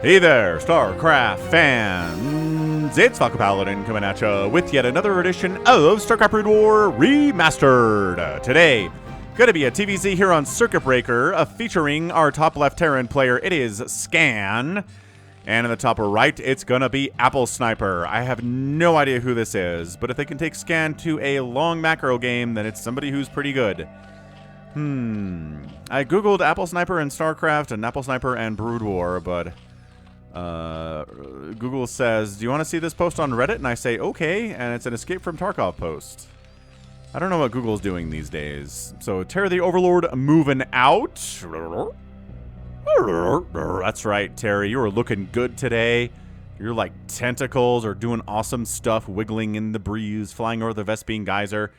Hey there, StarCraft fans! It's Falcon Paladin coming at you with yet another edition of StarCraft Brood War Remastered. Today, gonna be a TVZ here on Circuit Breaker, featuring our top left Terran player. It is Scan. And in the top right, it's gonna be applesniper. I have no idea who this is, but if they can take Scan to a long macro game, then it's somebody who's pretty good. I googled applesniper and StarCraft and applesniper and Brood War, but Google says, do you want to see this post on Reddit? And I say, okay, and it's an Escape from Tarkov post. I don't know what Google's doing these days. So, Terry the Overlord moving out. That's right, Terry, you are looking good today. You're like tentacles or doing awesome stuff, wiggling in the breeze, flying over the Vespene geyser,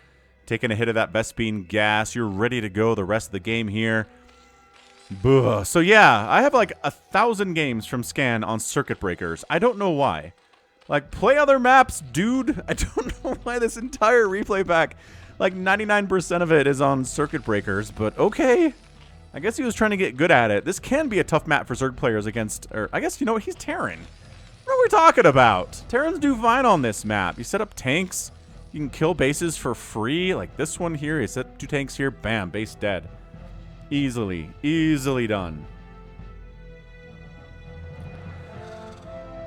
taking a hit of that Vespene gas. You're ready to go the rest of the game here. Buh. So yeah, I have like 1,000 games from Scan on Circuit Breakers. I don't know why. Like, play other maps, dude. I don't know why this entire replay pack, like 99% of it is on Circuit Breakers, but okay. I guess he was trying to get good at it. This can be a tough map for Zerg players against, or I guess, you know what, he's Terran. What are we talking about? Terrans do fine on this map. You set up tanks, you can kill bases for free, like this one here. You set 2 tanks here, bam, base dead. Easily done.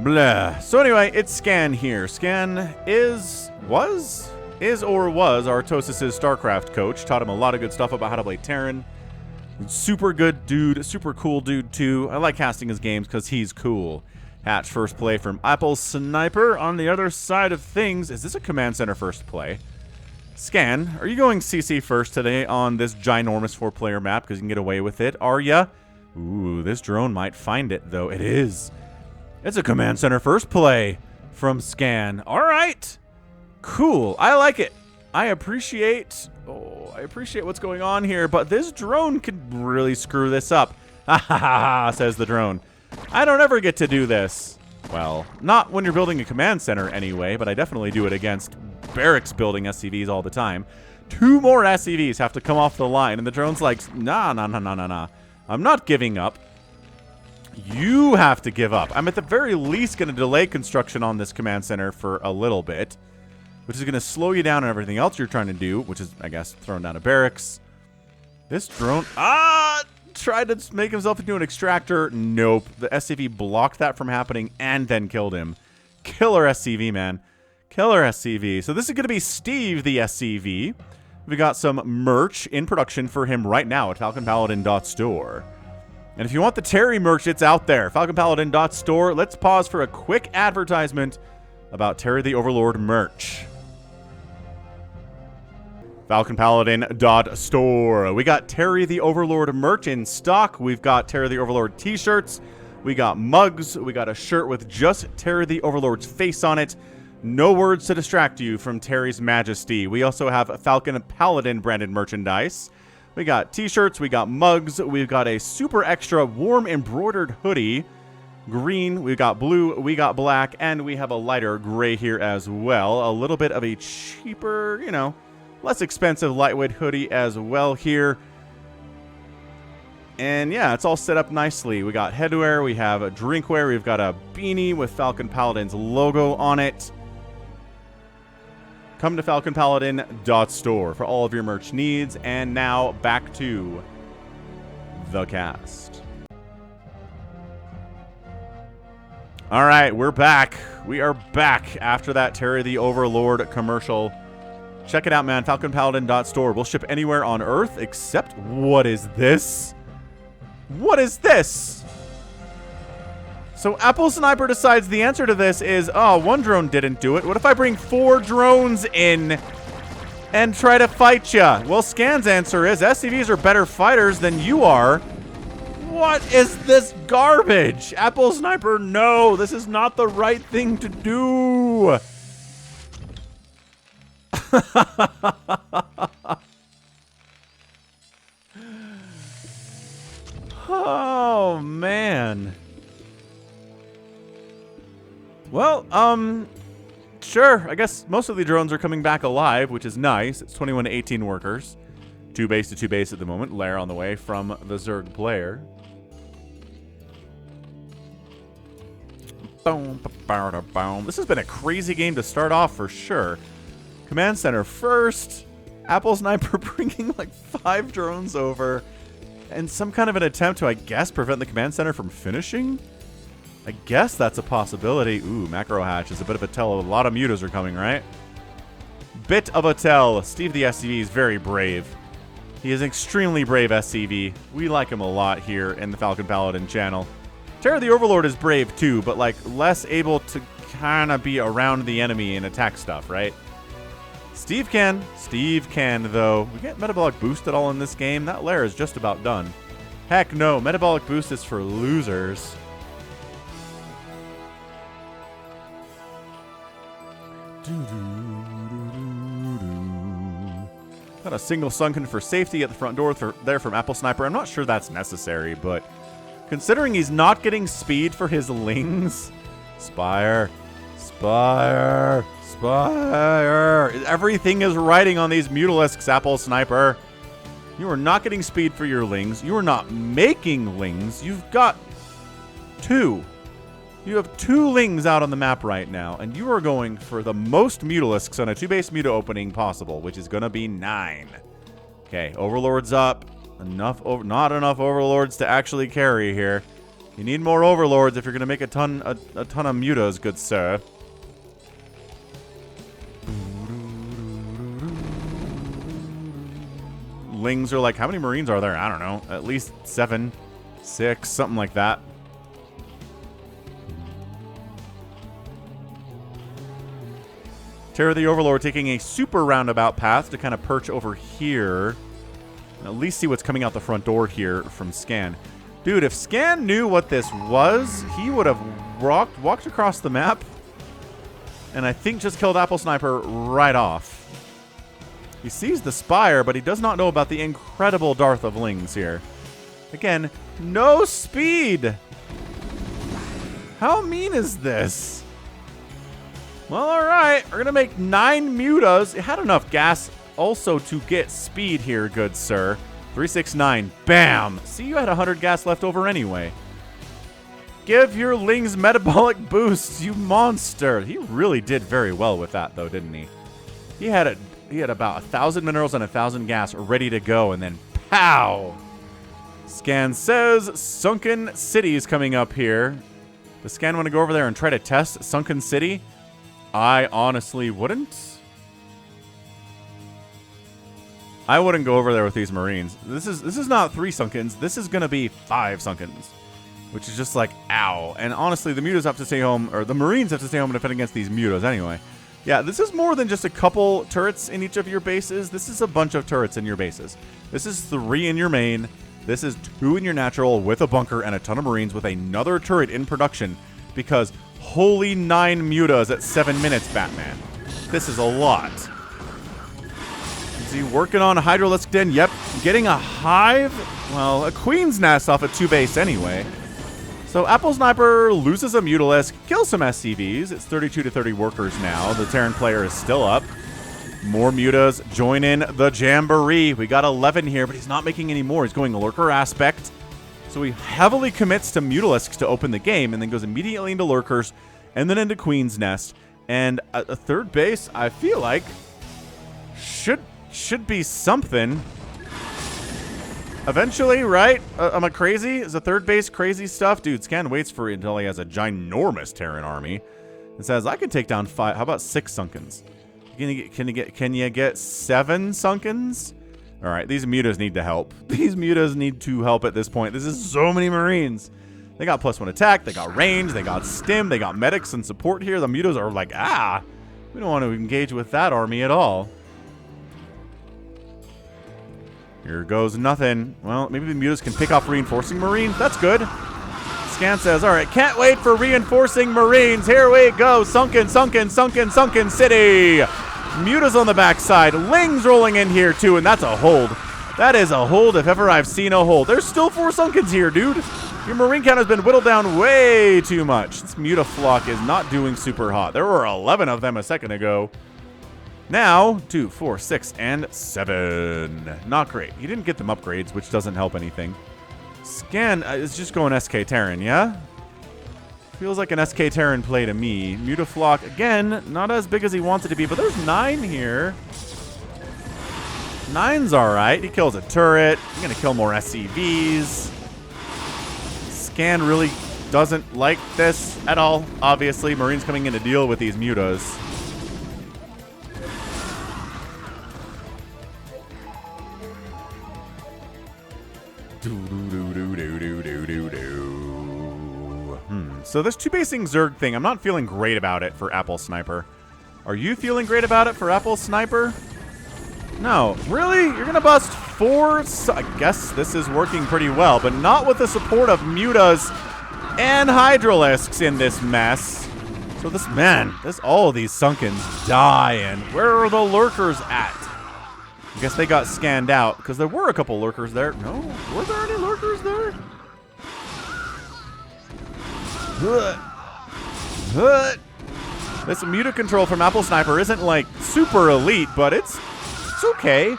Blah. So anyway, it's Scan here. Scan was Artosis's StarCraft coach. Taught him a lot of good stuff about how to play Terran. Super good dude, super cool dude too. I like casting his games because he's cool. Hatch first play from applesniper. On the other side of things, is this a command center first play? Scan, are you going CC first today on this ginormous 4-player map because you can get away with it? Are ya? Ooh, this drone might find it, though. It is. It's a command center first play from Scan. All right. Cool. I like it. I appreciate what's going on here, but this drone could really screw this up. Ha ha ha, says the drone. I don't ever get to do this. Well, not when you're building a command center anyway, but I definitely do it against barracks building SCVs all the time. 2 more SCVs have to come off the line, and the drone's like, nah. I'm not giving up. You have to give up. I'm at the very least going to delay construction on this command center for a little bit, which is going to slow you down on everything else you're trying to do, which is, I guess, throwing down a barracks. This drone, tried to make himself into an extractor. Nope. The SCV blocked that from happening and then killed him. Killer SCV, man. Killer SCV. So this is going to be Steve, the SCV. We got some merch in production for him right now at falconpaladin.store. And if you want the Terry merch, it's out there. falconpaladin.store. Let's pause for a quick advertisement about Terry the Overlord merch. falconpaladin.store. We got Terry the Overlord merch in stock. We've got Terry the Overlord t-shirts. We got mugs. We got a shirt with just Terry the Overlord's face on it. No words to distract you from Terry's majesty. We also have Falcon Paladin branded merchandise. We got t-shirts, we got mugs, we've got a super extra warm embroidered hoodie. Green, we got blue, we got black, and we have a lighter gray here as well. A little bit of a cheaper, you know, less expensive lightweight hoodie as well here. And yeah, it's all set up nicely. We got headwear, we have a drinkware, we've got a beanie with Falcon Paladin's logo on it. Come to falconpaladin.store for all of your merch needs. And now back to the cast. All right, we're back. We are back after that Terry the Overlord commercial. Check it out, man. falconpaladin.store. We'll ship anywhere on Earth except, what is this? What is this? So applesniper decides the answer to this is, oh, 1 drone didn't do it. What if I bring 4 drones in and try to fight ya? Well, Scan's answer is SCVs are better fighters than you are. What is this garbage? Applesniper, no, this is not the right thing to do. Oh, man. Well, sure. I guess most of the drones are coming back alive, which is nice. It's 21 to 18 workers. 2 base to 2 base at the moment. Lair on the way from the Zerg player. Boom, boom, boom. This has been a crazy game to start off for sure. Command center first. Applesniper bringing like 5 drones over. And some kind of an attempt to, I guess, prevent the command center from finishing? I guess that's a possibility. Ooh, macro hatch is a bit of a tell. A lot of mutas are coming, right? Bit of a tell. Steve the SCV is very brave. He is extremely brave SCV. We like him a lot here in the Falcon Paladin channel. Terror the Overlord is brave too, but like less able to kind of be around the enemy and attack stuff, right? Steve can. Steve can, though. We get metabolic boost at all in this game. That lair is just about done. Heck no. Metabolic boost is for losers. Got a single sunken for safety at the front door there from applesniper. I'm not sure that's necessary, but considering he's not getting speed for his lings... Spire. Spire. Spire. Everything is riding on these mutalisks, applesniper. You are not getting speed for your lings. You are not making lings. You've got 2. You have 2 lings out on the map right now, and you are going for the most mutalisks on a 2-base muta opening possible, which is going to be 9. Okay, Overlord's up. Not enough Overlords to actually carry here. You need more Overlords if you're going to make a ton of mutas, good sir. Lings are like, how many Marines are there? I don't know. At least 7, 6, something like that. Terror the Overlord taking a super roundabout path to kind of perch over here. And at least see what's coming out the front door here from Scan. Dude, if Scan knew what this was, he would have walked across the map. And I think just killed applesniper right off. He sees the Spire, but he does not know about the incredible dearth of lings here. Again, no speed. How mean is this? Well, all right. We're going to make 9 mutas. It had enough gas also to get speed here, good sir. 369. Bam. See, you had 100 gas left over anyway. Give your lings metabolic boosts, you monster. He really did very well with that, though, didn't he? He had about 1,000 minerals and 1,000 gas ready to go, and then pow! Scan says Sunken City is coming up here. Does Scan want to go over there and try to test Sunken City? I honestly wouldn't. I wouldn't go over there with these Marines. This is not 3 Sunkens. This is going to be 5 Sunkens. Which is just like, ow. And honestly, the mutas have to stay home, or the Marines have to stay home and defend against these mutas anyway. Yeah, this is more than just a couple turrets in each of your bases. This is a bunch of turrets in your bases. This is 3 in your main. This is 2 in your natural with a bunker and a ton of Marines with another turret in production. Because holy 9 mutas at 7 minutes, Batman. This is a lot. Is he working on a Hydralisk Den? Yep. Getting a hive? Well, a Queen's Nest off a 2-base anyway. So applesniper loses a Mutalisk, kills some SCVs. It's 32 to 30 workers now. The Terran player is still up. More mutas join in the Jamboree. We got 11 here, but he's not making any more. He's going Lurker Aspect. So he heavily commits to Mutalisks to open the game and then goes immediately into Lurkers and then into Queen's Nest. And a 3rd base, I feel like, should be something. Eventually, right? Am I crazy? Is a 3rd base crazy stuff? Dude, Scan waits for it until he has a ginormous Terran army. And says, I can take down 5. How about 6 Sunkens? Can you get 7 Sunkens? All right, these mutas need to help. These mutas need to help at this point. This is so many Marines. They got +1 attack. They got range. They got stim. They got medics and support here. The mutas are like, we don't want to engage with that army at all. Here goes nothing. Well, maybe the mutas can pick off reinforcing Marines. That's good. Scan says, all right, can't wait for reinforcing Marines. Here we go. Sunken, sunken, sunken, sunken city. Mutas on the backside. Lings rolling in here, too, and that's a hold. That is a hold if ever I've seen a hold. There's still 4 Sunkens here, dude. Your Marine count has been whittled down way too much. This Mutaflock is not doing super hot. There were 11 of them a second ago. Now, 2, 4, 6, and 7. Not great. He didn't get them upgrades, which doesn't help anything. Scan is just going SK Terran, yeah? Feels like an SK Terran play to me. Mutaflock, again, not as big as he wants it to be, but there's 9 here. 9's alright. He kills a turret. He's going to kill more SCVs. Scan really doesn't like this at all, obviously. Marine's coming in to deal with these mutas. So this two-basing Zerg thing, I'm not feeling great about it for Apple Sniper. Are you feeling great about it for Apple Sniper? No. Really? You're going to bust 4? So I guess this is working pretty well, but not with the support of mutas and Hydralisks in this mess. So this, man, all of these Sunkens dying. Where are the lurkers at? I guess they got scanned out, because there were a couple lurkers there. No? Were there any lurkers there? This muta control from Apple Sniper isn't, like, super elite, but it's okay.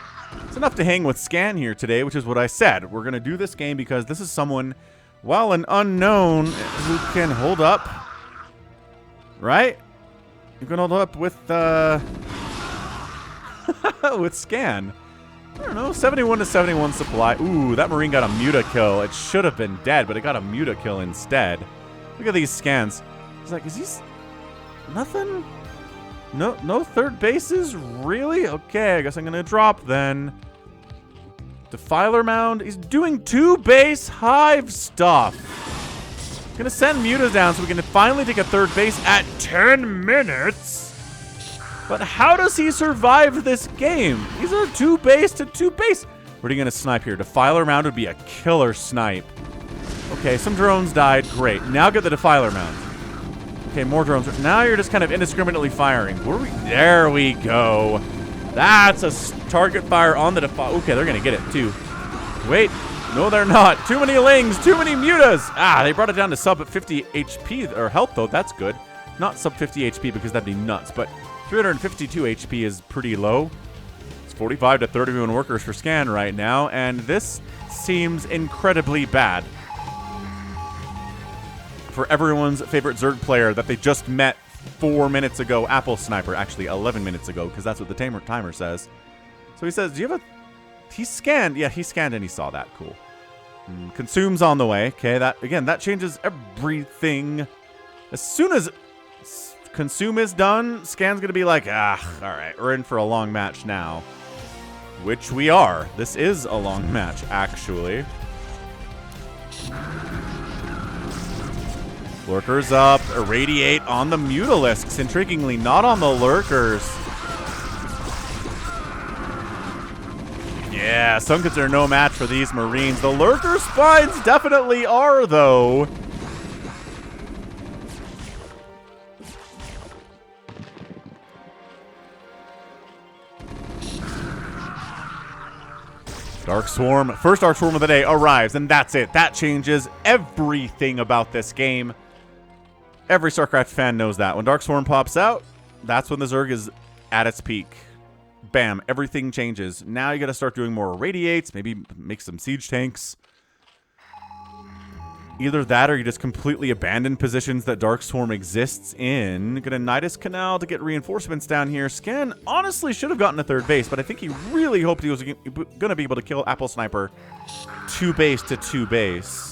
It's enough to hang with Scan here today, which is what I said. We're going to do this game because this is someone, while an unknown, who can hold up. Right? You can hold up with, with Scan. I don't know, 71 to 71 supply. Ooh, that Marine got a muta kill. It should have been dead, but it got a muta kill instead. Look at these scans. It's like, is he... Nothing? No third bases? Really? Okay, I guess I'm going to drop then. Defiler Mound. He's doing 2-base hive stuff. Going to send mutas down so we can finally take a third base at 10 minutes. But how does he survive this game? He's a 2-base to 2-base. What are you going to snipe here? Defiler Mound would be a killer snipe. Okay, some drones died. Great. Now get the Defiler Mound. Okay, more drones. Now you're just kind of indiscriminately firing. Where are we? There we go. That's a target fire on the Defiler. Okay, they're going to get it too. Wait. No, they're not. Too many Lings. Too many mutas. Ah, they brought it down to sub 50 HP. Or health, though. That's good. Not sub 50 HP because that'd be nuts. But 352 HP is pretty low. It's 45 to 31 workers for Scan right now. And this seems incredibly bad for everyone's favorite Zerg player that they just met 4 minutes ago. Apple Sniper, actually 11 minutes ago, because that's what the timer says. So he says, do you have a... He scanned. Yeah, he scanned and he saw that. Cool. Consume's on the way. Okay, that changes everything. As soon as Consume is done, Scan's going to be like, all right, we're in for a long match now. Which we are. This is a long match, actually. Lurkers up, irradiate on the Mutalisks, intriguingly, not on the Lurkers. Yeah, Sunkens are no match for these Marines. The Lurker Spines definitely are, though. Dark Swarm, first Dark Swarm of the day arrives, and that's it. That changes everything about this game. Every StarCraft fan knows that. When Dark Swarm pops out, that's when the Zerg is at its peak. Bam, everything changes. Now you got to start doing more irradiates, maybe make some siege tanks. Either that or you just completely abandon positions that Dark Swarm exists in. Gonna Nidus Canal to get reinforcements down here. Scan honestly should have gotten a third base, but I think he really hoped he was gonna be able to kill Apple Sniper 2-base to 2-base.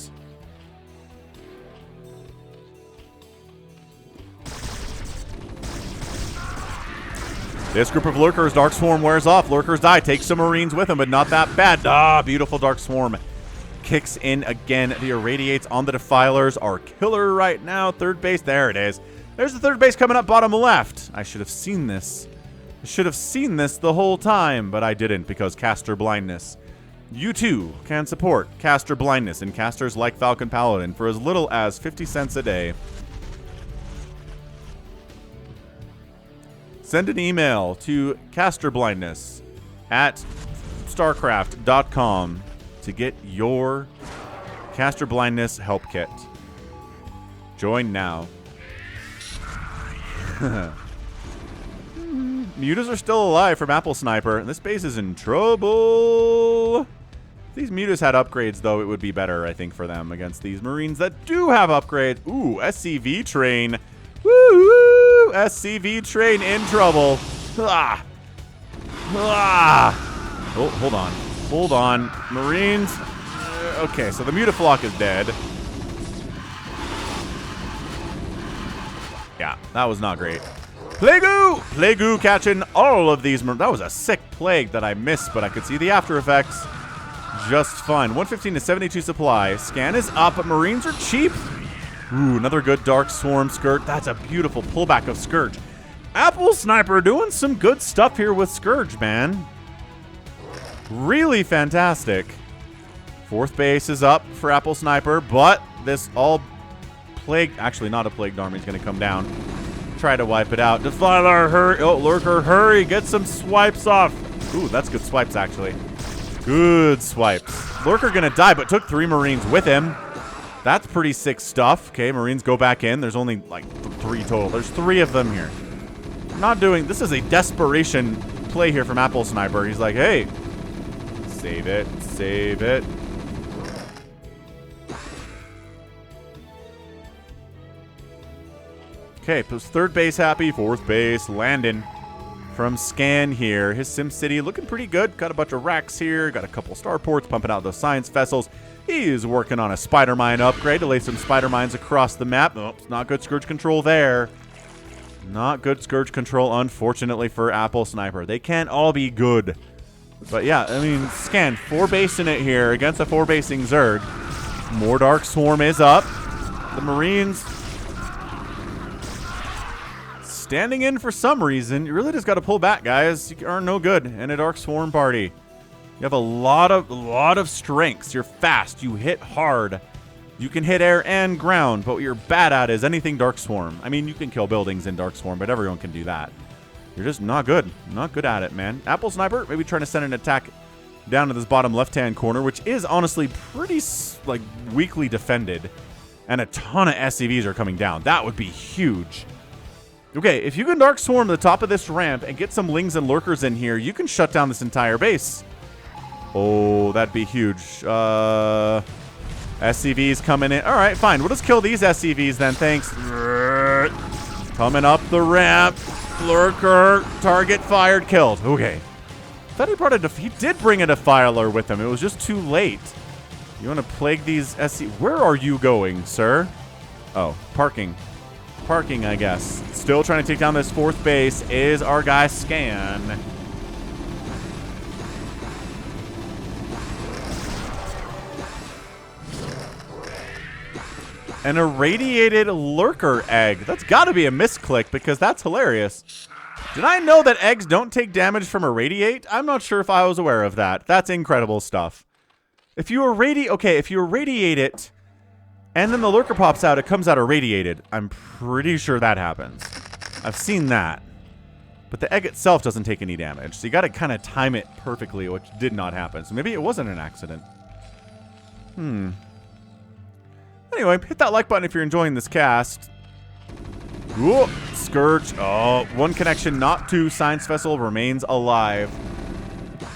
This group of Lurkers, Dark Swarm wears off. Lurkers die. Take some Marines with him, but not that bad. Ah, beautiful Dark Swarm. Kicks in again. The irradiates on the Defilers are killer right now. Third base. There it is. There's the third base coming up bottom left. I should have seen this. I should have seen this the whole time, but I didn't because caster blindness. You too can support caster blindness and casters like Falcon Paladin for as little as 50 cents a day. Send an email to casterblindness@starcraft.com to get your caster blindness help kit. Join now. Mutas are still alive from Apple Sniper, and this base is in trouble. If these mutas had upgrades, though, it would be better, I think, for them against these Marines that do have upgrades. Ooh, SCV train. Woo! SCV train in trouble. Ah. Ah. Oh, hold on. Hold on. Marines. Okay, so the mutaflock is dead. Yeah, that was not great. Plague-oo! Plague-oo catching all of these. That was a sick plague that I missed, but I could see the after effects just fine. 115 to 72 supply. Scan is up. Marines are cheap. Ooh, another good Dark Swarm Scourge. That's a beautiful pullback of Scourge. Apple Sniper doing some good stuff here with Scourge, man. Really fantastic. 4th base is up for Apple Sniper, but this all plague, actually not a plagued army, is going to come down. Try to wipe it out. Defiler, hurry. Oh, Lurker, hurry. Get some swipes off. Ooh, that's good swipes, actually. Good swipes. Lurker going to die, but took 3 Marines with him. That's pretty sick stuff. Okay, Marines go back in. There's only like 3 total. There's 3 of them here. Not doing, this is a desperation play here from Apple Sniper. He's like, hey, save it, save it. Okay, post 3rd base happy, 4th base, Landon from Scan here. His SimCity looking pretty good. Got a bunch of racks here, got a couple starports pumping out those science vessels. He's working on a spider mine upgrade to lay some spider mines across the map. Oh, it's not good Scourge control there. Not good Scourge control, unfortunately, for Apple Sniper. They can't all be good. But yeah, I mean, Scan, 4 basing it here against a 4 basing Zerg. More Dark Swarm is up. The Marines standing in for some reason. You really just got to pull back, guys. You are no good in a Dark Swarm party. You have a lot of strengths. You're fast. You hit hard. You can hit air and ground, but what you're bad at is anything Dark Swarm. I mean, you can kill buildings in Dark Swarm, but everyone can do that. You're just not good. Not good at it, man. Apple Sniper, maybe trying to send an attack down to this bottom left-hand corner, which is honestly pretty, like, weakly defended. And a ton of SCVs are coming down. That would be huge. Okay, if you can Dark Swarm the top of this ramp and get some Lings and Lurkers in here, you can shut down this entire base. Oh, that'd be huge. SCVs coming in. All right, fine. We'll just kill these SCVs then. Thanks. Coming up the ramp. Lurker. Target fired. Killed. Okay. I thought he brought he did bring a Defiler with him. It was just too late. You want to plague these SC... Where are you going, sir? Oh, parking. Parking, I guess. Still trying to take down this 4th base is our guy Scan. An irradiated Lurker egg. That's got to be a misclick because that's hilarious. Did I know that eggs don't take damage from irradiate? I'm not sure if I was aware of that. That's incredible stuff. If you irradiate it, and then the Lurker pops out, it comes out irradiated. I'm pretty sure that happens. I've seen that. But the egg itself doesn't take any damage. So you got to kind of time it perfectly, which did not happen. So maybe it wasn't an accident. Anyway, hit that like button if you're enjoying this cast. Ooh, Scourge. Oh, 1 connection, not 2. Science Vessel remains alive.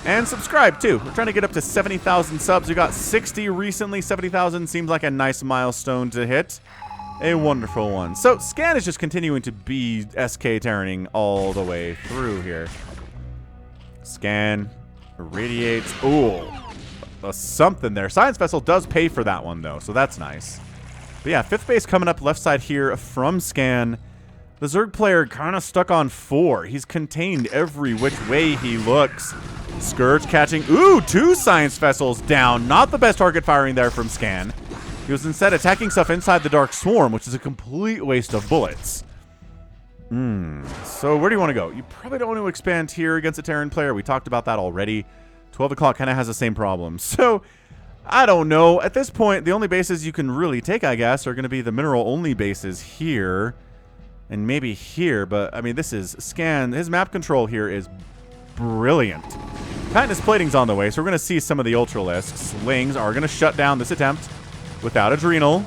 And subscribe, too. We're trying to get up to 70,000 subs. We got 60 recently. 70,000 seems like a nice milestone to hit. A wonderful one. So, Scan is just continuing to be SK Terraning all the way through here. Scan. Irradiates. Ooh. Something there. Science Vessel does pay for that one, though, so that's nice. But yeah, 5th base coming up left side here from Scan. The Zerg player kind of stuck on 4. He's contained every which way he looks. Scourge catching. Ooh, 2 Science Vessels down. Not the best target firing there from Scan. He was instead attacking stuff inside the Dark Swarm, which is a complete waste of bullets. So where do you want to go? You probably don't want to expand here against a Terran player. We talked about that already. 12 o'clock kind of has the same problem. So, I don't know. At this point, the only bases you can really take, I guess, are going to be the mineral-only bases here. And maybe here. But, I mean, this is Scan. His map control here is brilliant. Titanus Plating's on the way, so we're going to see some of the Ultralisks. Lings are going to shut down this attempt without Adrenal.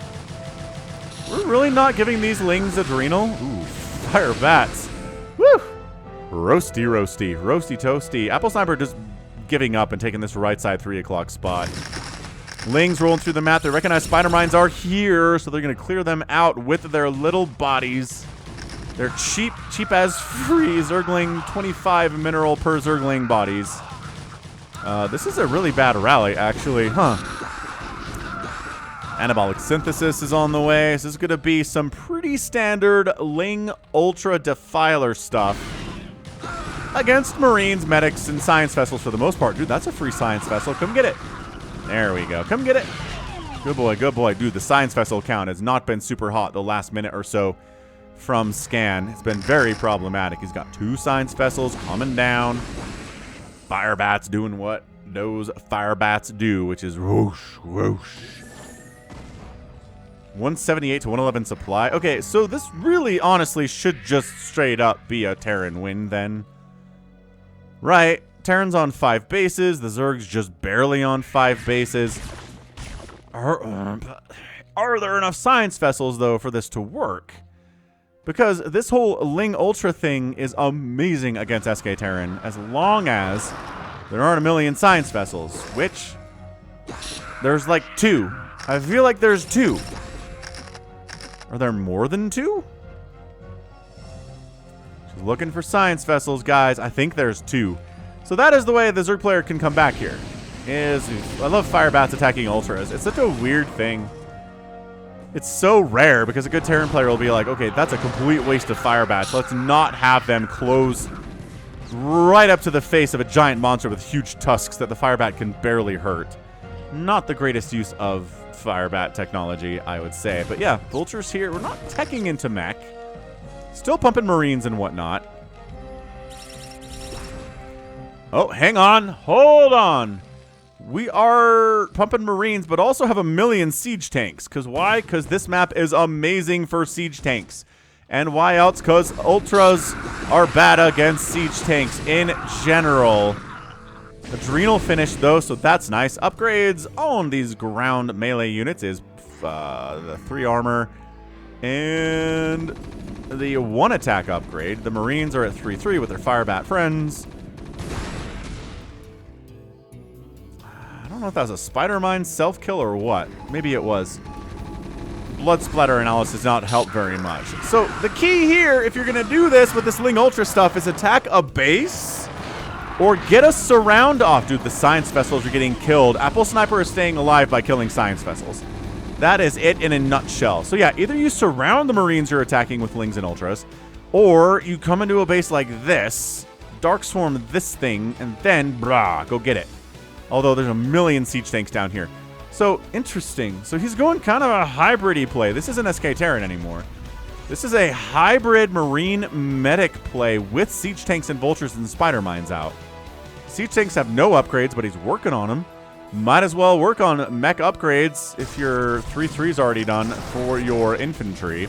We're really not giving these Lings Adrenal. Ooh, fire bats. Woo! Roasty, roasty. Roasty toasty. Apple Sniper just giving up and taking this right side 3 o'clock spot. Lings rolling through the map. They recognize spider mines are here, so they're going to clear them out with their little bodies. They're cheap as free Zergling, 25 mineral per Zergling bodies. This is a really bad rally, actually, huh? Anabolic Synthesis is on the way. This is going to be some pretty standard Ling Ultra Defiler stuff against Marines, Medics, and Science Vessels for the most part. Dude, that's a free Science Vessel. Come get it. There we go. Come get it. Good boy, good boy. Dude, the Science Vessel count has not been super hot the last minute or so from Scan. It's been very problematic. He's got 2 Science Vessels coming down. Fire Bats doing what those Fire Bats do, which is whoosh, whoosh. 178 to 111 supply. Okay, so this really honestly should just straight up be a Terran win then. Right. Terran's on 5 bases. The Zerg's just barely on 5 bases. Are there enough Science Vessels, though, for this to work? Because this whole Ling Ultra thing is amazing against SK Terran, as long as there aren't a million Science Vessels, which there's like 2. I feel like there's 2. Are there more than 2? Just looking for Science Vessels, guys. I think there's 2. So that is the way the Zerg player can come back here. I love Fire Bats attacking Ultras. It's such a weird thing. It's so rare because a good Terran player will be like, okay, that's a complete waste of Fire Bats. Let's not have them close right up to the face of a giant monster with huge tusks that the Fire Bat can barely hurt. Not the greatest use of Fire Bat technology, I would say. But yeah, Vultures here. We're not teching into mech. Still pumping Marines and whatnot. Oh, hang on. Hold on. We are pumping Marines, but also have a million siege tanks. Because why? Because this map is amazing for siege tanks. And why else? Because Ultras are bad against siege tanks in general. Adrenal finish, though, so that's nice. Upgrades on these ground melee units is the 3 armor and the 1 attack upgrade. The Marines are at 3-3 with their Fire Bat friends. I don't know if that was a Spider Mine self-kill or what. Maybe it was. Blood splatter analysis does not help very much. So the key here, if you're going to do this with this Ling Ultra stuff, is attack a base or get a surround off. Dude, the Science Vessels are getting killed. Applesniper is staying alive by killing Science Vessels. That is it in a nutshell. So yeah, either you surround the Marines you're attacking with Lings and Ultras, or you come into a base like this, Dark Swarm this thing, and then, brah, go get it. Although there's a million siege tanks down here. So, interesting. So he's going kind of a hybrid-y play. This isn't SK Terran anymore. This is a hybrid Marine medic play with siege tanks and vultures and spider mines out. Siege tanks have no upgrades, but he's working on them. Might as well work on mech upgrades if your 3-3's already done for your infantry.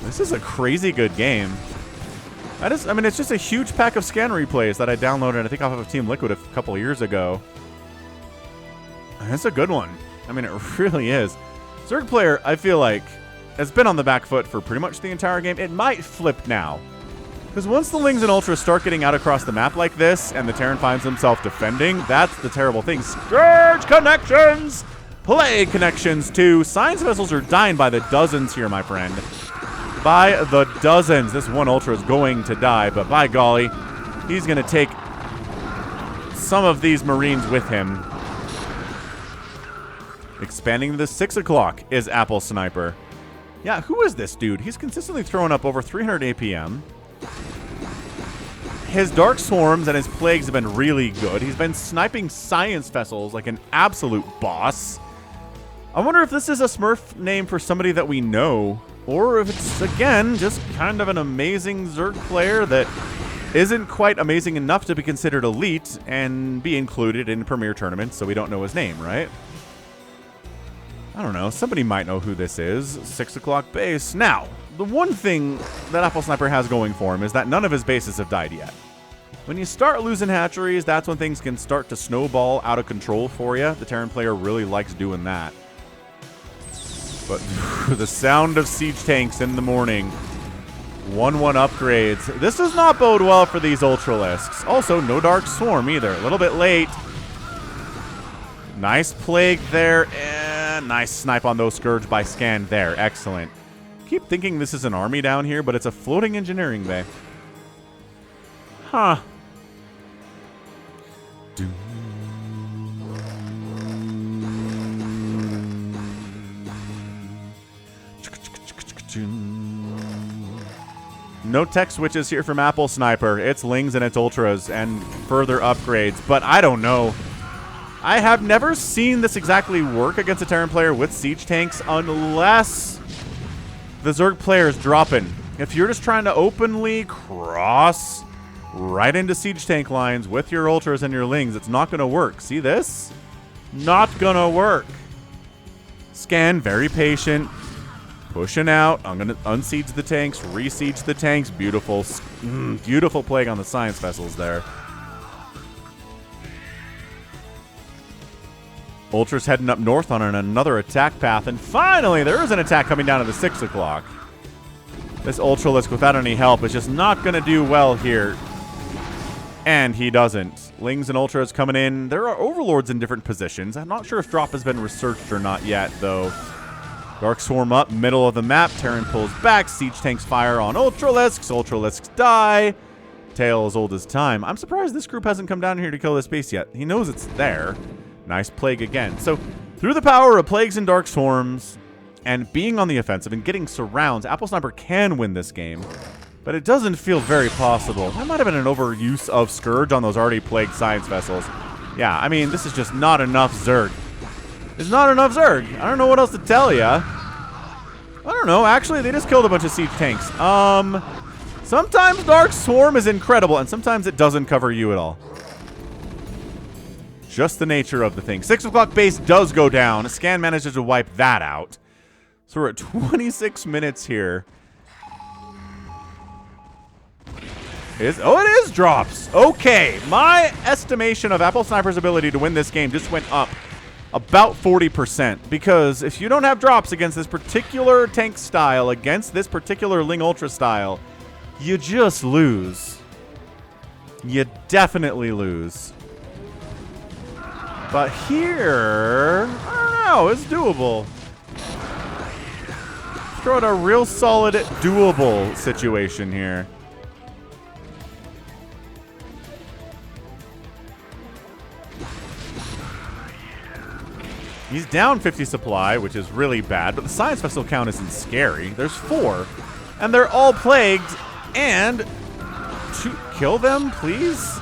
This is a crazy good game. I mean, it's just a huge pack of scan replays that I downloaded, I think, off of Team Liquid a couple of years ago. It's a good one. I mean, it really is. Zerg player, I feel like, has been on the back foot for pretty much the entire game. It might flip now. Because once the Lings and Ultras start getting out across the map like this, and the Terran finds himself defending, that's the terrible thing. Scourge connections! Plague connections, too. Science Vessels are dying by the dozens here, my friend. By the dozens. This one Ultra is going to die, but by golly, he's going to take some of these Marines with him. Expanding to the 6 o'clock is applesniper. Yeah, who is this dude? He's consistently throwing up over 300 APM. His Dark Swarms and his Plagues have been really good. He's been sniping Science Vessels like an absolute boss. I wonder if this is a Smurf name for somebody that we know, or if it's, again, just kind of an amazing Zerg player that isn't quite amazing enough to be considered elite and be included in Premier tournaments, so we don't know his name, right? I don't know. Somebody might know who this is. 6 o'clock base. Now, the one thing that applesniper has going for him is that none of his bases have died yet. When you start losing hatcheries, that's when things can start to snowball out of control for you. The Terran player really likes doing that. But the sound of siege tanks in the morning. 1/1 upgrades. This does not bode well for these Ultralisks. Also, no Dark Swarm either. A little bit late. Nice Plague there, and nice snipe on those Scourge by Scan there. Excellent. Keep thinking this is an army down here, but it's a floating engineering bay. Huh. No tech switches here from Apple Sniper. It's Lings and it's Ultras and further upgrades, but I don't know. I have never seen this exactly work against a Terran player with siege tanks unless the Zerg player is dropping. If you're just trying to openly cross right into siege tank lines with your Ultras and your Lings, it's not going to work. See this? Not going to work. Scan, very patient. Pushing out. I'm going to unsiege the tanks, re-siege the tanks. Beautiful. Beautiful Plague on the science vessels there. Ultras heading up north on another attack path. And finally, there is an attack coming down to the 6 o'clock. This Ultralisk, without any help, is just not going to do well here. And he doesn't. Lings and Ultras coming in. There are Overlords in different positions. I'm not sure if drop has been researched or not yet, though. Dark Swarm up, middle of the map. Terran pulls back. Siege tanks fire on Ultralisks. Ultralisks die. Tale as old as time. I'm surprised this group hasn't come down here to kill this base yet. He knows it's there. Nice Plague again. So, through the power of Plagues and Dark Swarms, and being on the offensive and getting surrounds, Apple Sniper can win this game. But it doesn't feel very possible. That might have been an overuse of Scourge on those already plagued science vessels. Yeah, I mean, this is just not enough Zerg. It's not enough Zerg. I don't know what else to tell ya. I don't know. Actually, they just killed a bunch of siege tanks. Sometimes Dark Swarm is incredible, and sometimes it doesn't cover you at all. Just the nature of the thing. 6 o'clock base does go down. Scan manages to wipe that out. So we're at 26 minutes here. It is drops. Okay, my estimation of Apple Sniper's ability to win this game just went up about 40%, because if you don't have drops against this particular tank style, against this particular Ling Ultra style, you just lose. You definitely lose. But here, I don't know, it's doable. Throw out a real solid doable situation here. He's down 50 supply, which is really bad, but the science vessel count isn't scary. There's 4, and they're all plagued, and kill them, please?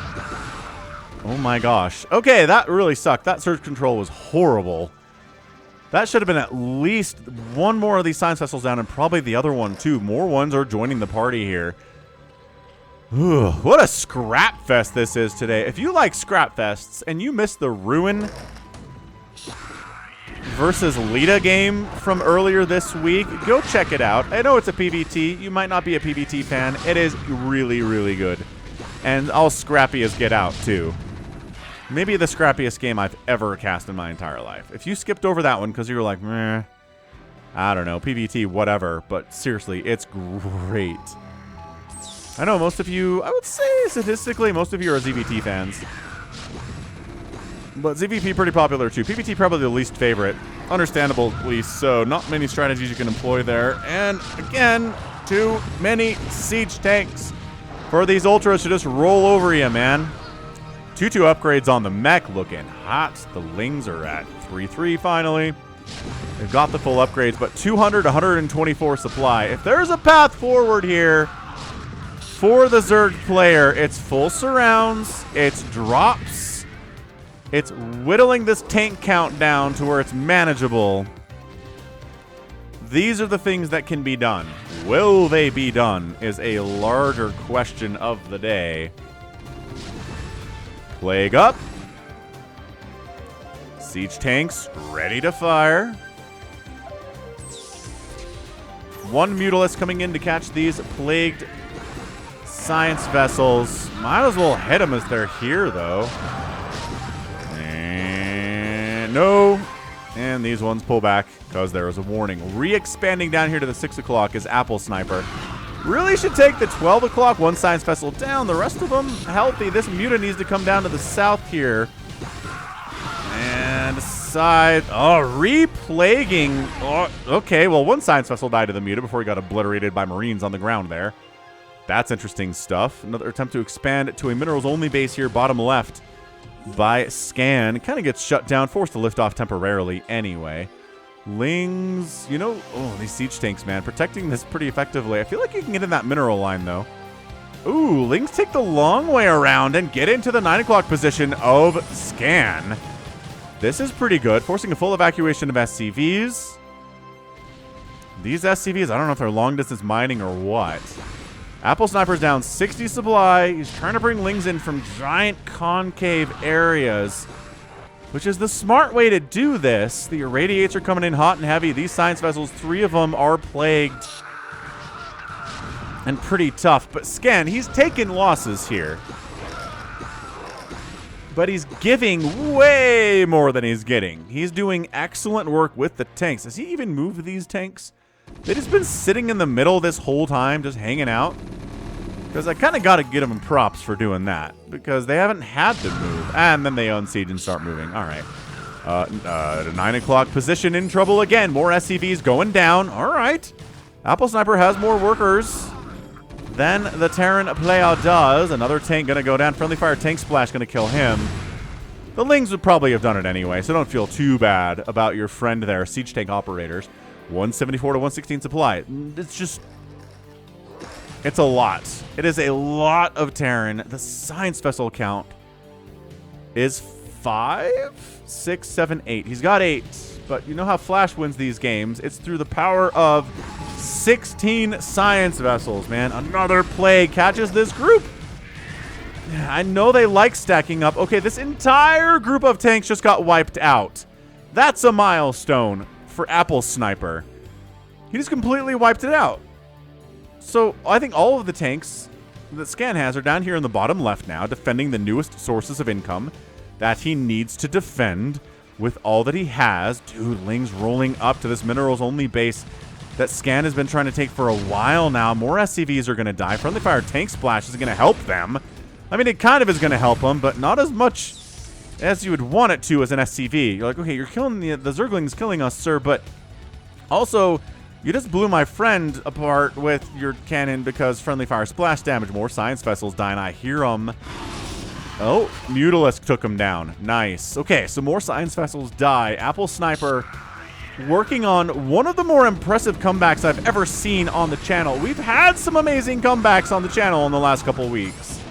Oh my gosh. Okay, that really sucked. That surge control was horrible. That should have been at least one more of these science vessels down, and probably the other one too. More ones are joining the party here. Ugh, what a scrap fest this is today. If you like scrap fests and you missed the Ruin versus Lita game from earlier this week, go check it out. I know it's a PvT. You might not be a PvT fan. It is really, really good. And all scrappy as get out, too. Maybe the scrappiest game I've ever cast in my entire life. If you skipped over that one because you were like, meh, I don't know, PvT, whatever. But seriously, it's great. I know most of you, I would say statistically, most of you are ZVT fans. But ZVP pretty popular too. PvT probably the least favorite. Understandably so. Not many strategies you can employ there. And again, too many siege tanks for these Ultras to just roll over you, man. 2-2 upgrades on the mech, looking hot. The Lings are at 3-3 finally. They've got the full upgrades, but 200 to 124 supply. If there's a path forward here for the Zerg player, it's full surrounds, it's drops, it's whittling this tank count down to where it's manageable. These are the things that can be done. Will they be done is a larger question of the day. Plague up. Siege tanks ready to fire. One Mutalisk coming in to catch these plagued science vessels. Might as well hit them as they're here, though. And no. And these ones pull back because there is a warning. Re-expanding down here to the 6 o'clock is Apple Sniper. Really should take the 12 o'clock. One science vessel down. The rest of them healthy. This muta needs to come down to the south here. And side. Oh, replaguing. Oh, okay, well, one science vessel died to the muta before he got obliterated by Marines on the ground there. That's interesting stuff. Another attempt to expand to a minerals-only base here, bottom left, by Scan. Kind of gets shut down, forced to lift off temporarily anyway. Lings, you know, oh, these siege tanks, man, protecting this pretty effectively. I feel like you can get in that mineral line, though. Ooh, Lings take the long way around and get into the 9 o'clock position of Scan. This is pretty good, forcing a full evacuation of SCVs. These SCVs, I don't know if they're long-distance mining or what. Applesniper's down 60 supply. He's trying to bring Lings in from giant concave areas, which is the smart way to do this. The irradiates are coming in hot and heavy. These science vessels, 3 of them are plagued and pretty tough. But Scan, he's taking losses here. But he's giving way more than he's getting. He's doing excellent work with the tanks. Has he even moved these tanks? They've just been sitting in the middle this whole time, just hanging out. Because I kind of got to get them props for doing that. Because they haven't had to move. And then they unsiege and start moving. All right. The 9 o'clock position in trouble again. More SCVs going down. All right. Applesniper has more workers than the Terran player does. Another tank going to go down. Friendly fire tank splash going to kill him. The Lings would probably have done it anyway, so don't feel too bad about your friend there. Siege tank operators. 174 to 116 supply. It's just... it's a lot. It is a lot of Terran. The science vessel count is 5, 6, 7, 8. He's got 8, but you know how Flash wins these games. It's through the power of 16 science vessels, man. Another plague catches this group. I know they like stacking up. Okay, this entire group of tanks just got wiped out. That's a milestone for Applesniper. He just completely wiped it out. So I think all of the tanks that Scan has are down here in the bottom left now, defending the newest sources of income that he needs to defend with all that he has. Dude, Ling's rolling up to this minerals-only base that Scan has been trying to take for a while now. More SCVs are going to die. Friendly fire tank splash is going to help them. I mean, it kind of is going to help them, but not as much as you would want it to as an SCV. You're like, okay, you're killing the Zergling's killing us, sir, but also you just blew my friend apart with your cannon because friendly fire splash damage. More science vessels dying. I hear them. Oh, Mutalisk took him down. Nice. Okay, so more science vessels die. Applesniper working on one of the more impressive comebacks I've ever seen on the channel. We've had some amazing comebacks on the channel in the last couple weeks.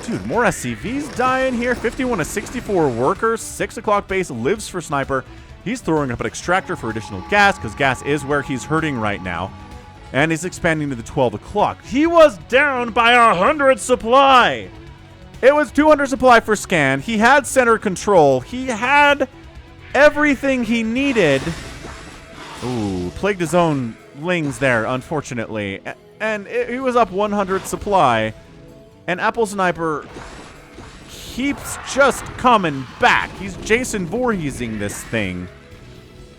Dude, more SCVs dying here. 51 to 64 workers. 6 o'clock base lives for Sniper. He's throwing up an extractor for additional gas because gas is where he's hurting right now. And he's expanding to the 12 o'clock. He was down by 100 supply. It was 200 supply for Scan. He had center control. He had everything he needed. Ooh, plagued his own Lings there, unfortunately. And he was up 100 supply. And Applesniper keeps just coming back. He's Jason Voorheesing this thing.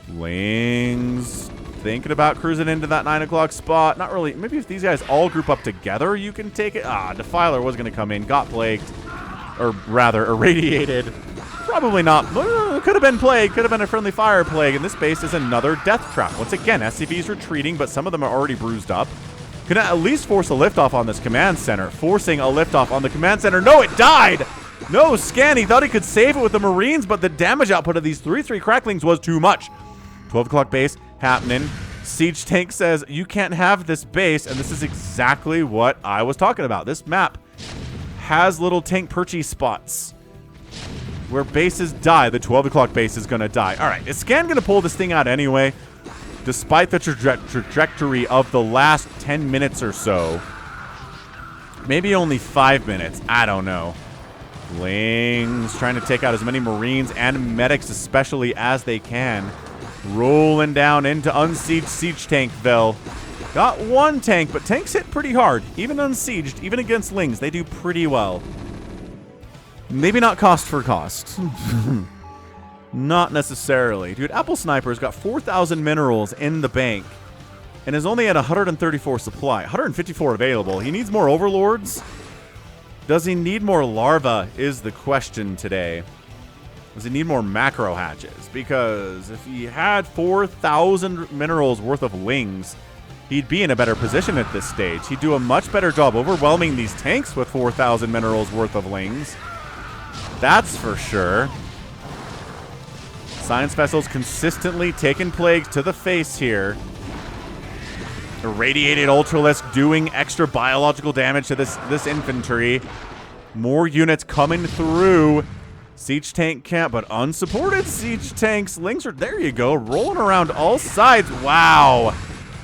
Lings thinking about cruising into that 9 o'clock spot. Not really. Maybe if these guys all group up together, you can take it. Ah, Defiler was going to come in. Got plagued. Or rather, irradiated. Probably not. Could have been plague. Could have been a friendly fire plague. And this base is another death trap. Once again, SCV's retreating, but some of them are already bruised up. Can at least force a liftoff on this command center. Forcing a liftoff on the command center. No, it died! No, Scan, he thought he could save it with the Marines, but the damage output of these 3-3 cracklings was too much. 12 o'clock base happening. Siege Tank says, you can't have this base, and this is exactly what I was talking about. This map has little tank perchy spots where bases die. The 12 o'clock base is going to die. All right, is Scan going to pull this thing out anyway? Despite the trajectory of the last 10 minutes or so. Maybe only 5 minutes. I don't know. Lings trying to take out as many Marines and medics especially as they can. Rolling down into unsieged siege tankville. Got one tank, but tanks hit pretty hard. Even unsieged, even against Lings, they do pretty well. Maybe not cost for cost. Not necessarily. Dude, Applesniper's got 4,000 minerals in the bank. and is only at 134 supply. 154 available. He needs more overlords. Does he need more larvae is the question today. Does he need more macro hatches? Because if he had 4,000 minerals worth of wings, he'd be in a better position at this stage. He'd do a much better job overwhelming these tanks with 4,000 minerals worth of wings. That's for sure. Science vessels consistently taking plagues to the face here. Irradiated Ultralisk doing extra biological damage to this infantry. More units coming through. Siege tank camp, but unsupported siege tanks. Lings are, there you go, rolling around all sides. Wow.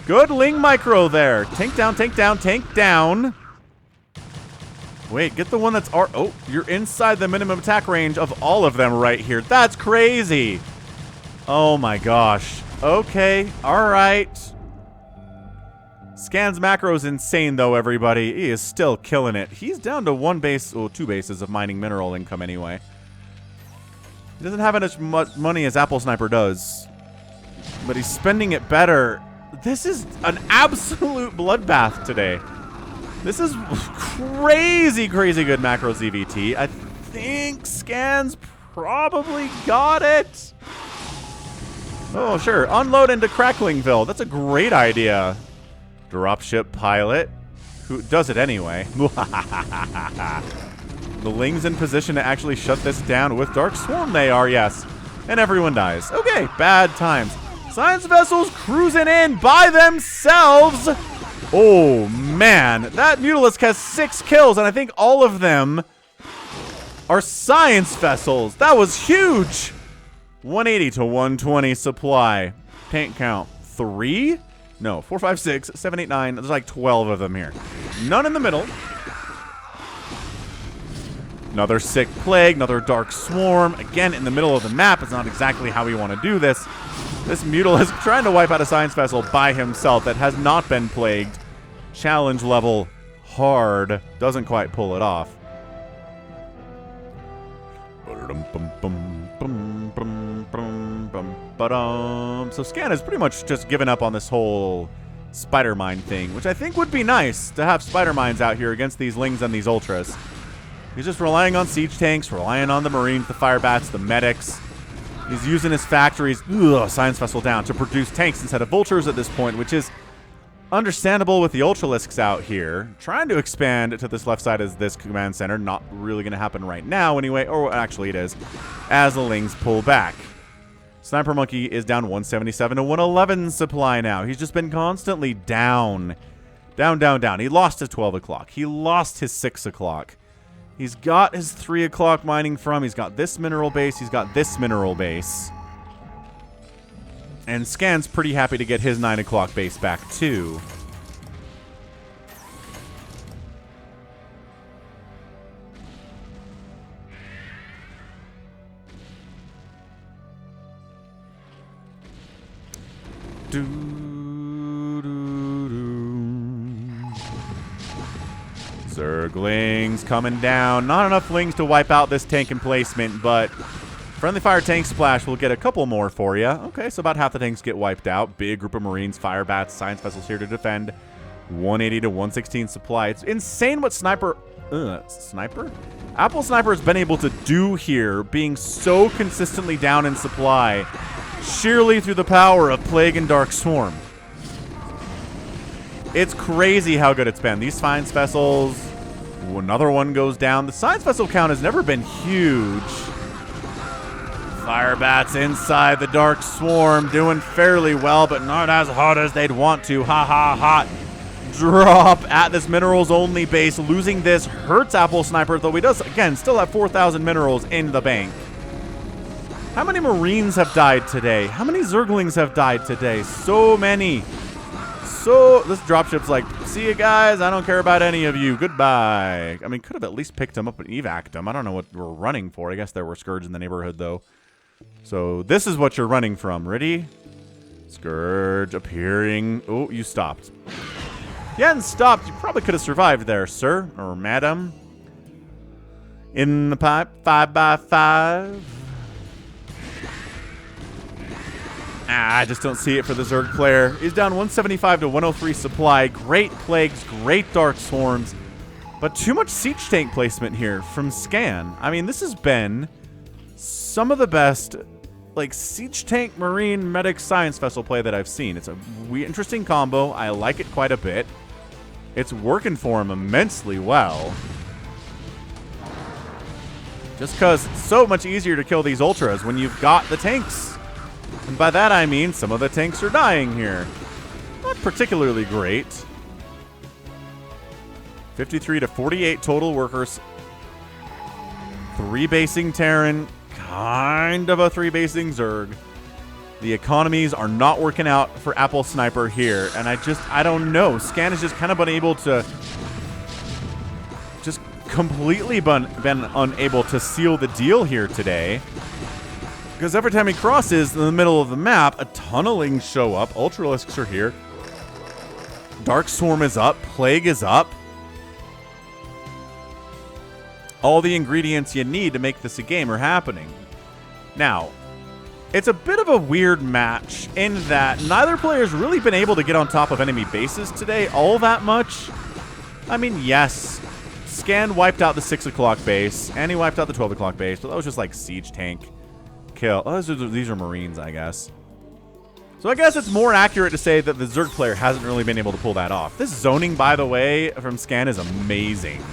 Good Ling micro there. Tank down, tank down, tank down. Wait, get the one that's... Oh, you're inside the minimum attack range of all of them right here. That's crazy. Oh my gosh. Okay, all right. Scan's macro is insane, though, everybody. He is still killing it. He's down to one base, well, 2 bases of mining mineral income anyway. He doesn't have as much money as applesniper does, but he's spending it better. This is an absolute bloodbath today. This is crazy, crazy good macro ZVT. I think Scan's probably got it. Oh, sure. Unload into Cracklingville. That's a great idea. Dropship pilot, who does it anyway. The Ling's in position to actually shut this down with Dark Swarm. They are, yes. And everyone dies. Okay, bad times. Science vessels cruising in by themselves. Oh, man. That Mutalisk has 6 kills, and I think all of them are science vessels. That was huge. 180 to 120 supply. Tank count 3? No, 4, 5, 6, 7, 8, 9. There's like 12 of them here. None in the middle. Another sick plague, another dark swarm. Again, in the middle of the map. It's not exactly how we want to do this. This Mutalisk trying to wipe out a science vessel by himself that has not been plagued. Challenge level hard. Doesn't quite pull it off. So Scan has pretty much just given up on this whole spider mine thing, which I think would be nice to have spider mines out here against these Lings and these Ultras. He's just relying on siege tanks, relying on the Marines, the fire bats, the medics. He's using his factories, science vessel down, to produce tanks instead of vultures at this point, which is understandable with the Ultralisks out here. Trying to expand to this left side as this command center. Not really going to happen right now anyway, or actually it is, as the Lings pull back. Sniper Monkey is down 177 to 111 supply now. He's just been constantly down. Down, down, down. He lost his 12 o'clock. He lost his 6 o'clock. He's got his 3 o'clock mining from. He's got this mineral base. He's got this mineral base. And Scan's pretty happy to get his 9 o'clock base back, too. Zerglings coming down. Not enough Lings to wipe out this tank emplacement, but friendly fire tank splash will get a couple more for you. Okay, so about half the tanks get wiped out. Big group of Marines, fire bats, science vessels here to defend. 180 to 116 supply. It's insane what applesniper has been able to do here, being so consistently down in supply, sheerly through the power of Plague and Dark Swarm. It's crazy how good it's been. These science vessels, another one goes down. The science vessel count has never been huge. Fire bats inside the Dark Swarm, doing fairly well, but not as hot as they'd want to. Ha ha, hot drop at this minerals only base. Losing this hurts applesniper, though he does, again, still have 4,000 minerals in the bank. How many Marines have died today? How many Zerglings have died today? So many. So this dropship's like, see you guys, I don't care about any of you, goodbye. I mean, could have at least picked him up and evac'd him. I don't know what we're running for. I guess there were Scourge in the neighborhood, though. So this is what you're running from. Ready? Scourge appearing. Oh, you stopped. If you hadn't stopped, you probably could have survived there, sir or madam. In the pipe, 5x5. I just don't see it for the Zerg player. He's down 175 to 103 supply. Great Plagues, great Dark Swarms, but too much Siege Tank placement here from Scan. I mean, this has been some of the best like Siege Tank, Marine, Medic, Science Vessel play that I've seen. It's a interesting combo. I like it quite a bit. It's working for him immensely well. Just because it's so much easier to kill these Ultras when you've got the tanks. And by that I mean some of the tanks are dying here. Not particularly great. 53 to 48 total workers. 3-basing Terran. Kind of a 3-basing Zerg. The economies are not working out for applesniper here. And I don't know. Scan has just kind of been able to just completely been unable to seal the deal here today. Because every time he crosses in the middle of the map, a tunnelings show up. Ultralisks are here. Dark Swarm is up. Plague is up. All the ingredients you need to make this a game are happening. Now, it's a bit of a weird match in that neither player's really been able to get on top of enemy bases today all that much. I mean, yes, Scan wiped out the 6 o'clock base, and he wiped out the 12 o'clock base, but that was just like siege tank kill. Oh, these are Marines, I guess. So I guess it's more accurate to say that the Zerg player hasn't really been able to pull that off. This zoning, by the way, from Scan is amazing.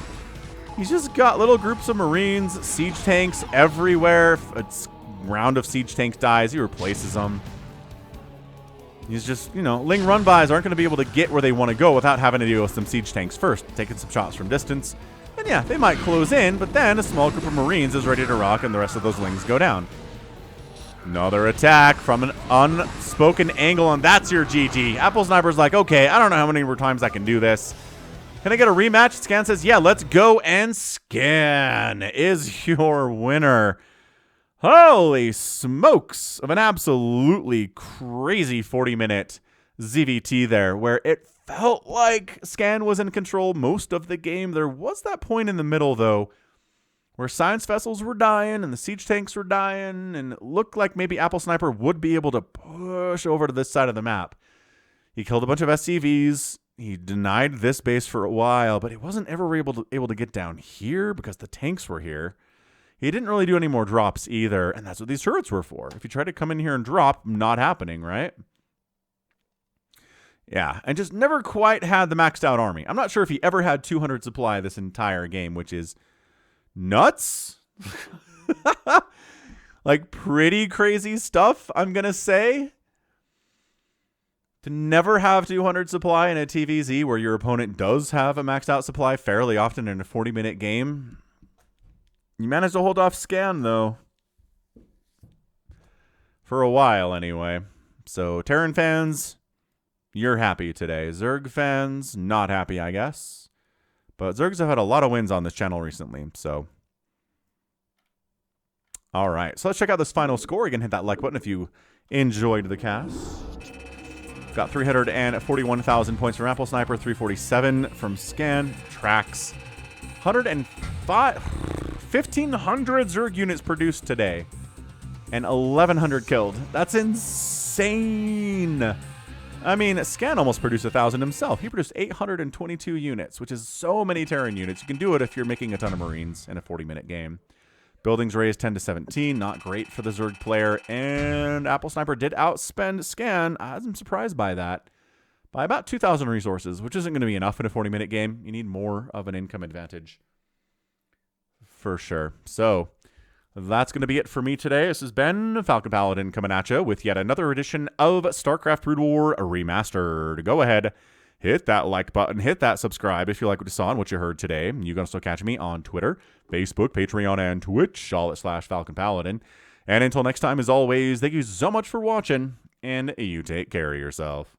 He's just got little groups of Marines, siege tanks everywhere. It's round of siege tanks dies, he replaces them. He's just, you know, Ling run-bys aren't going to be able to get where they want to go without having to deal with some siege tanks first, taking some shots from distance. And yeah, they might close in, but then a small group of Marines is ready to rock and the rest of those Lings go down. Another attack from an unspoken angle, and that's your GG. applesniper's like, okay, I don't know how many more times I can do this. Can I get a rematch? Scan says, yeah, let's go, and Scan is your winner. Holy smokes of an absolutely crazy 40-minute ZVT there, where it felt like Scan was in control most of the game. There was that point in the middle, though, where science vessels were dying and the siege tanks were dying, and it looked like maybe applesniper would be able to push over to this side of the map. He killed a bunch of SCVs. He denied this base for a while, but he wasn't ever able to get down here because the tanks were here. He didn't really do any more drops either, and that's what these turrets were for. If you try to come in here and drop, not happening, right? Yeah, and just never quite had the maxed out army. I'm not sure if he ever had 200 supply this entire game, which is nuts. Like, pretty crazy stuff, I'm going to say. To never have 200 supply in a TVZ where your opponent does have a maxed out supply fairly often in a 40-minute game. You managed to hold off Scan, though. For a while, anyway. So, Terran fans, you're happy today. Zerg fans, not happy, I guess. But Zergs have had a lot of wins on this channel recently, so. Alright, so let's check out this final score. You can hit that like button if you enjoyed the cast. Got 341,000 points from applesniper, 347 from Scan. Tracks. 1,500 Zerg units produced today. And 1,100 killed. That's insane. I mean, Scan almost produced 1,000 himself. He produced 822 units, which is so many Terran units. You can do it if you're making a ton of Marines in a 40-minute game. Buildings raised 10 to 17. Not great for the Zerg player. And applesniper did outspend Scan. I'm surprised by that. By about 2,000 resources, which isn't going to be enough in a 40-minute game. You need more of an income advantage. For sure. So, that's going to be it for me today. This has been Falcon Paladin coming at you with yet another edition of StarCraft Brood War Remastered. Go ahead, hit that like button, hit that subscribe if you like what you saw and what you heard today. You can still catch me on Twitter, Facebook, Patreon, and Twitch, all at /Falcon Paladin. And until next time, as always, thank you so much for watching, and you take care of yourself.